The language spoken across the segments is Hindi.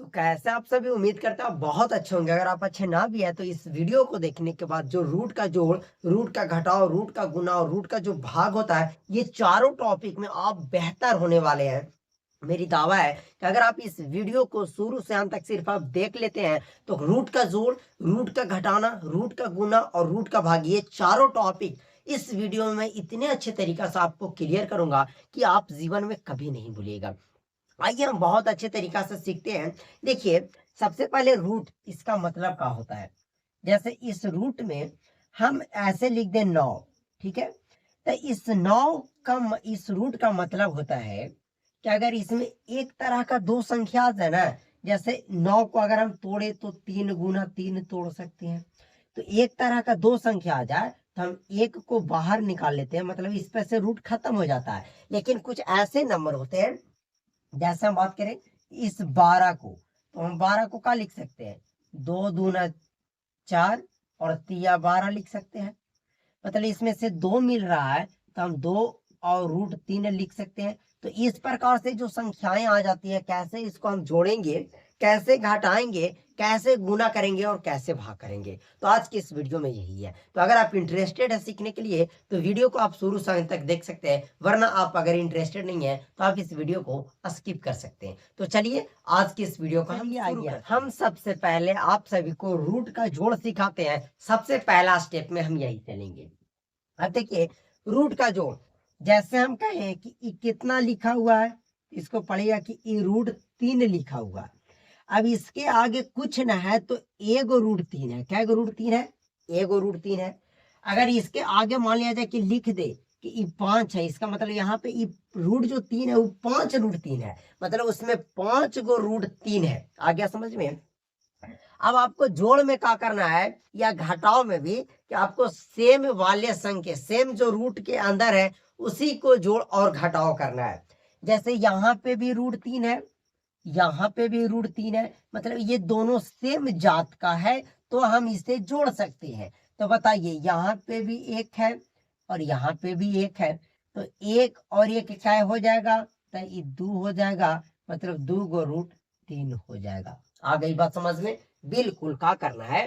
तो कैसे आप सभी उम्मीद करते हैं आप बहुत अच्छे होंगे। अगर आप अच्छे ना भी है तो इस वीडियो को देखने के बाद जो रूट का जोड़, रूट का घटाव, रूट का गुना और रूट का जो भाग होता है, ये चारों टॉपिक में आप बेहतर होने वाले हैं। मेरी दावा है कि अगर आप इस वीडियो को शुरू से अंत तक सिर्फ आप देख लेते हैं तो रूट का जोड़, रूट का घटाना, रूट का गुना और रूट का भाग, ये चारों टॉपिक इस वीडियो में मैं इतने अच्छे तरीके से आपको क्लियर करूंगा कि आप जीवन में कभी नहीं भूलिएगा। आइए हम बहुत अच्छे तरीका से सीखते हैं। देखिए, सबसे पहले रूट, इसका मतलब क्या होता है। जैसे इस रूट में हम ऐसे लिख दें 9, ठीक है। तो इस 9 का इस रूट का मतलब होता है कि अगर इसमें एक तरह का दो संख्या है ना, जैसे 9 को अगर हम तोड़े तो 3 गुना 3 तोड़ सकते हैं। तो एक तरह का दो संख्या आ जाए तो हम एक को बाहर निकाल लेते हैं, मतलब इस पर से रूट खत्म हो जाता है। लेकिन कुछ ऐसे नंबर होते हैं, जैसे हम बात करें इस 12 को, तो हम 12 को क्या लिख सकते हैं, 2 दूना 4 और 3 12 लिख सकते हैं। मतलब इसमें से 2 मिल रहा है तो हम 2 और √3 लिख सकते हैं। तो इस प्रकार से जो संख्याएं आ जाती है, कैसे इसको हम जोड़ेंगे, कैसे घटाएंगे, कैसे गुना करेंगे और कैसे भाग करेंगे, तो आज की इस वीडियो में यही है। तो अगर आप इंटरेस्टेड है सीखने के लिए तो वीडियो को आप शुरू से अंत तक देख सकते हैं, वरना आप अगर इंटरेस्टेड नहीं है तो आप इस वीडियो को स्किप कर सकते हैं। तो चलिए आज की इस वीडियो का हम सबसे पहले आप सभी को रूट का जोड़ सिखाते हैं। सबसे पहला स्टेप में हम यही चलेंगे। अब देखिए, रूट का जोड़, जैसे हम कहें कि कितना लिखा हुआ है, इसको पढ़ेगा कि √3 लिखा हुआ है। अब इसके आगे कुछ ना है तो एगो √3 है। क्या एगो √3 है? एगो √3 है। अगर इसके आगे मान लिया जाए कि लिख दे कि 5 है, इसका मतलब यहाँ पे रूट जो 3 है वो 5 √3 है, मतलब उसमें 5 गो √3 है। आ गया समझ में? अब आपको जोड़ में क्या करना है या घटाव में भी, कि आपको सेम वाले संख्या, सेम जो रूट के अंदर है उसी को जोड़ और घटाव करना है। जैसे यहाँ पे भी √3 है, यहाँ पे भी √3 है, मतलब ये दोनों सेम जात का है तो हम इसे जोड़ सकते हैं। तो बताइए, यहाँ पे भी एक है और यहाँ पे भी एक है, तो एक और एक क्या हो जाएगा, तो ये 2 हो जाएगा, मतलब 2 गो √3 हो जाएगा। आ गई बात समझ में? बिल्कुल। क्या करना है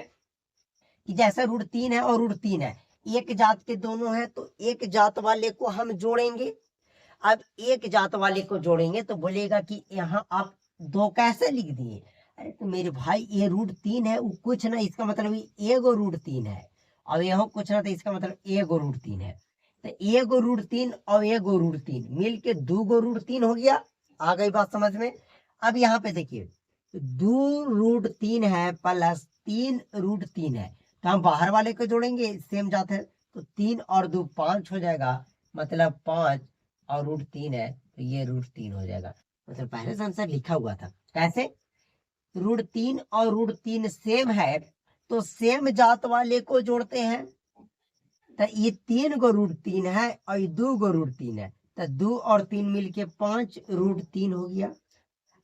कि जैसे √3 है और √3 है, एक जात के दोनों है तो एक जात वाले को हम जोड़ेंगे। अब एक जात वाले को जोड़ेंगे तो बोलेगा कि यहाँ आप 2 कैसे लिख दिए। अरे तो मेरे भाई, ये √3 है, वो कुछ ना, इसका मतलब एगो √3 है। अब यहाँ कुछ ना, तो इसका मतलब एगो √3 है। तो एगो √3 और एगो √3 मिल के 2 गो √3 हो गया। आ गई बात समझ में? अब यहाँ पे देखिए, 2 √3 है प्लस 3 √3 है, तो हम बाहर वाले को जोड़ेंगे, सेम जात है, तो 3 और 2 5 हो जाएगा, मतलब 5 और √3 है तो ये √3 हो जाएगा। मतलब पहले से आंसर लिखा हुआ था। कैसे? √3 और √3 सेम है तो सेम जात वाले को जोड़ते हैं। तो ये 3 गो √3 है और ये 2 गो √3 है, तो 2 और 3 मिलके 5 √3 हो गया।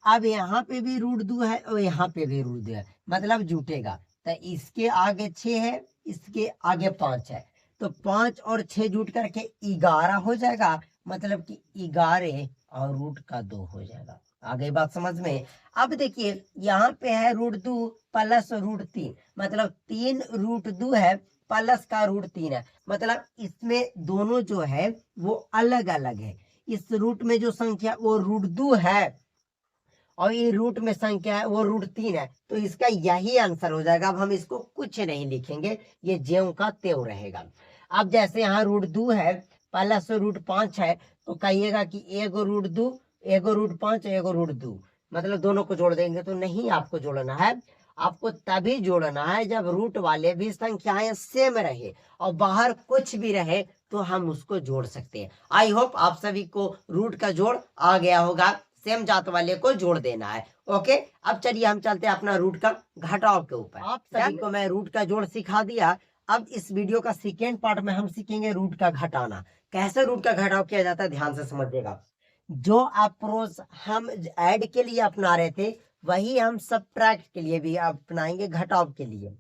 अब यहाँ पे भी √2 है और यहाँ पे भी √2 है, मतलब जुटेगा। तो इसके आगे 6 है, इसके आगे 5 है, तो 5 और 6 जुट करके 11 हो जाएगा, मतलब कि 11 और √2 हो जाएगा। आ गई बात समझ में? अब देखिए, यहाँ पे है √2 प्लस √3, मतलब 3 √2 है प्लस का √3 है, मतलब इसमें दोनों जो है वो अलग अलग है। इस रूट में जो संख्या वो √2 है और ये रूट में संख्या है वो √3 है, तो इसका यही आंसर हो जाएगा। अब हम इसको कुछ नहीं लिखेंगे, ये ज्यों का त्यों रहेगा। अब जैसे यहाँ √2 है प्लस √5 है, तो कहिएगा कि एगो √2, एगो √5, एगो √2, मतलब दोनों को जोड़ देंगे। तो नहीं, आपको जोड़ना है, आपको तभी जोड़ना है जब रूट वाले भी संख्याएं सेम रहे और बाहर कुछ भी रहे तो हम उसको जोड़ सकते हैं। आई होप आप सभी को रूट का जोड़ आ गया होगा, सेम जात वाले को जोड़ देना है। ओके, अब चलिए हम चलते हैं अपना रूट का घटाव के ऊपर। आप सभी को मैं रूट का जोड़ सिखा दिया। अब इस वीडियो का सेकेंड पार्ट में हम सीखेंगे रूट का घटाना। कैसे रूट का घटाव किया जाता है, ध्यान से समझिएगा। जो अप्रोच हम ऐड के लिए अपना रहे थे वही हम सब्ट्रैक्ट के लिए भी अपनाएंगे, घटाव के लिए।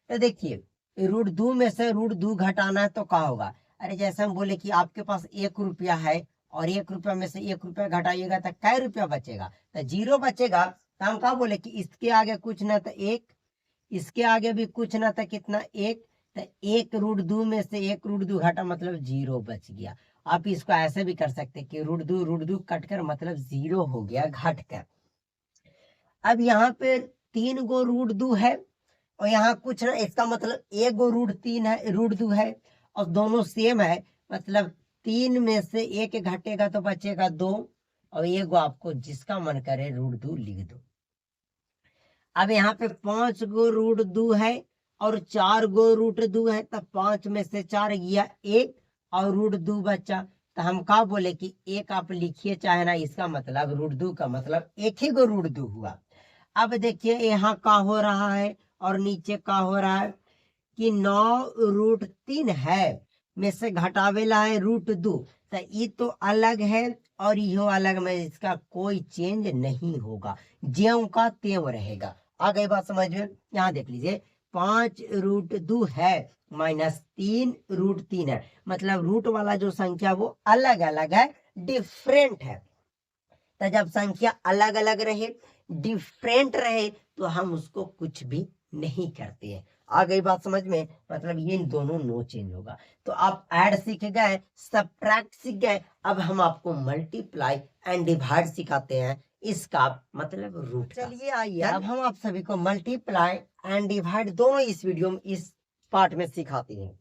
तो देखिए, √2 में से √2 घटाना है तो क्या होगा। अरे जैसे हम बोले कि आपके पास 1 रुपया है और 1 रुपया में से 1 रुपया घटाइएगा तो कै रुपया बचेगा, तो 0 बचेगा। तो हम क्या बोले कि इसके आगे कुछ ना था एक, इसके आगे भी कुछ ना था कितना एक, तो एक रूट दो में से एक रूट दो घटा मतलब जीरो बच गया। आप इसको ऐसे भी कर सकते कि रूट दो कट कर मतलब जीरो हो गया घट कर। अब यहाँ पे 3 गो रूट दो है और यहाँ कुछ ना, इसका मतलब एक गो रूट 3 है, रूट 2 है और दोनों सेम है, मतलब 3 में से एक घटेगा तो बचेगा 2 और एक गो आपको जिसका मन करे रूट 2 लिख दो। अब यहाँ पे 5 गो रूट 2 है और 4 गो रूट 2 है, तब 5 में से 4 गया एक और रूट 2 बचा। तो हम क्या बोले कि एक आप लिखिए चाहे ना, इसका मतलब रूट 2 का मतलब एक ही गो रूट 2 हुआ। अब देखिए यहाँ का हो रहा है और नीचे का हो रहा है कि 9 रूट 3 है में से घटावेला है रूट 2, तो ये तो अलग है और यो अलग में, इसका कोई चेंज नहीं होगा, ज्यों का त्यों रहेगा। आ गई बात समझ में? यहाँ देख लीजिए 5 रूट 2 है माइनस 3 रूट 3 है, मतलब रूट वाला जो संख्या वो अलग अलग है, डिफरेंट है। तो जब संख्या अलग अलग रहे, डिफरेंट रहे, तो हम उसको कुछ भी नहीं करते हैं। आ गई बात समझ में? मतलब ये दोनों नो चेंज होगा। तो आप ऐड सीख गए, सब्ट्रैक्ट सीख गए, अब हम आपको मल्टीप्लाई एंड डिवाइड सिखाते हैं, इसका मतलब रूट का। चलिए आइए अब हम आप सभी को मल्टीप्लाई एंड डिवाइड दोनों इस वीडियो में, इस पार्ट में सिखाते हैं।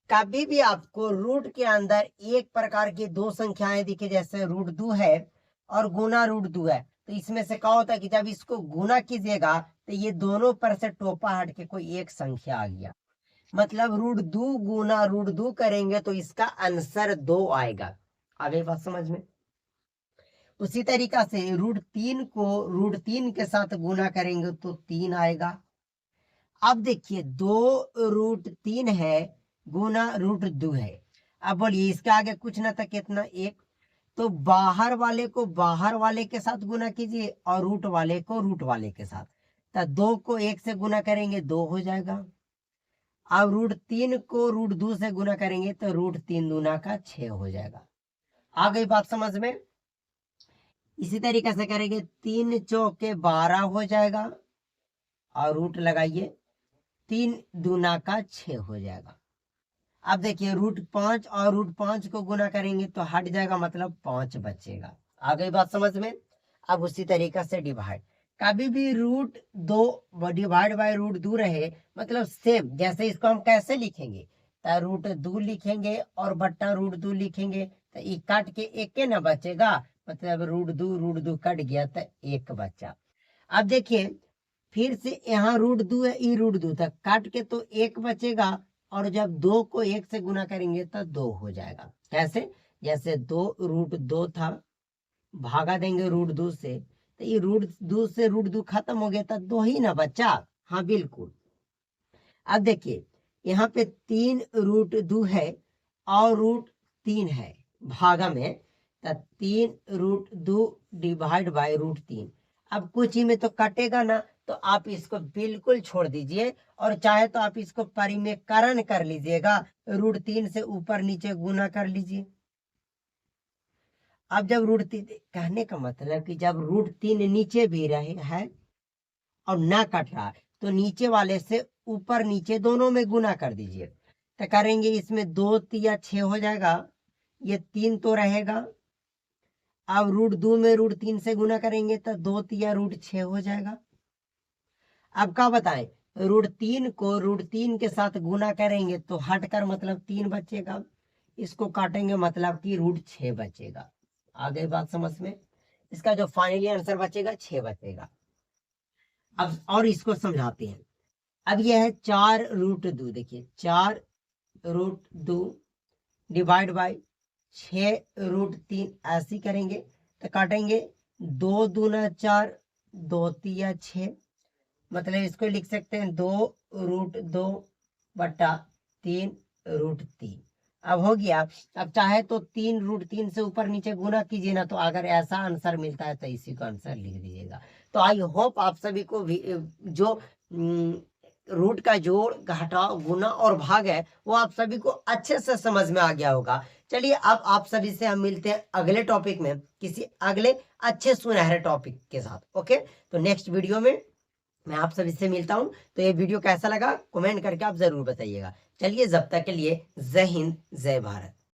कभी भी आपको रूट के अंदर एक प्रकार की दो संख्याएं दिखे, जैसे रूट 2 है और गुना रूट 2 है, तो इसमें से क्या होता है कि जब इसको गुना कीजिएगा तो ये दोनों पर से टोपा हट के कोई एक संख्या आ गया, मतलब रूट 2 गुना रूट 2 करेंगे तो इसका आंसर 2 आएगा। आ गई बात समझ में? उसी तरीका से रूट 3 को रूट 3 के साथ गुना करेंगे तो 3 आएगा। अब देखिए 2 रूट 3 है गुना रूट 2 है, अब बोलिए इसके आगे कुछ ना था कितना एक, तो बाहर वाले को बाहर वाले के साथ गुना कीजिए और रूट वाले को रूट वाले के साथ, तो 2 को 1 से गुना करेंगे 2 हो जाएगा। अब रूट 3 को रूट 2 से गुना करेंगे तो रूट 3 दूना का 6 हो जाएगा। आ गई बात समझ में? इसी तरीके से करेंगे 3 चौके 12 हो जाएगा और रूट लगाइए 3 दूना का 6 हो जाएगा। अब देखिए रूट 5 और रूट 5 को गुना करेंगे तो हट जाएगा, मतलब 5 बचेगा। आ गई बात समझ में? अब उसी तरीका से डिवाइड, कभी भी रूट 2 डिवाइड बाय रूट 2 रहे, मतलब सेम, जैसे इसको हम कैसे लिखेंगे, तो रूट 2 लिखेंगे और बट्टा रूट 2 लिखेंगे, तो ये काट के एक ना बचेगा, मतलब रूट 2 कट गया तो एक बचा। अब देखिए फिर से यहाँ रूट 2 है, ई रूट 2 तक काट के तो एक बचेगा, और जब 2 को 1 से गुना करेंगे तो 2 हो जाएगा। कैसे? जैसे 2 रूट 2 था, भागा देंगे रूट 2 से, तो ये रूट 2 से रूट 2 खत्म हो गया, तो 2 ही ना बचा। हाँ बिल्कुल। अब देखिए यहाँ पे 3 रूट 2 है और रूट 3 है भागा में, तो 3 रूट 2 डिवाइड बाय रूट 3। अब कुछ ही में तो कटेगा ना, तो आप इसको बिल्कुल छोड़ दीजिए और चाहे तो आप इसको परिमेयकरण कर लीजिएगा, रूट 3 से ऊपर नीचे गुना कर लीजिए। अब जब रूट 3, कहने का मतलब कि जब रूट 3 नीचे भी रहे है और ना कट रहा है, तो नीचे वाले से ऊपर नीचे दोनों में गुना कर दीजिए, तो करेंगे इसमें 2 तिया 6 हो जाएगा, ये 3 तो रहेगा। अब रूट 2 में रूट 3 से गुना करेंगे तो 2 तिया रूट 6 हो जाएगा। अब क्या बताएं, रूट 3 को रूट 3 के साथ गुना करेंगे तो हटकर मतलब 3 बचेगा, इसको काटेंगे मतलब कि रूट 6 बचेगा। आ गई बात समझ में? इसका जो फाइनली आंसर बचेगा 6 बचेगा। अब और इसको समझाते हैं। अब यह है 4 रूट 2, देखिए 4 रूट 2 डिवाइड बाय 6 रूट 3, ऐसे करेंगे तो काटेंगे 2 दूना 4, 2 तिया 6, मतलब इसको लिख सकते हैं 2 रूट 2 बटा 3 रूट 3। अब हो गया। अब चाहे तो 3 रूट 3 से ऊपर नीचे गुना कीजिए ना, तो अगर ऐसा आंसर मिलता है तो इसी को आंसर लिख दीजिएगा। तो आई होप आप सभी को जो रूट का जोड़, घटाव, गुना और भाग है वो आप सभी को अच्छे से समझ में आ गया होगा। चलिए अब आप सभी से हम मिलते हैं अगले टॉपिक में किसी अगले अच्छे सुनहरे टॉपिक के साथ। ओके, तो नेक्स्ट वीडियो में मैं आप सभी से मिलता हूं। तो ये वीडियो कैसा लगा कमेंट करके आप जरूर बताइएगा। चलिए जब तक के लिए जय हिंद, जय भारत।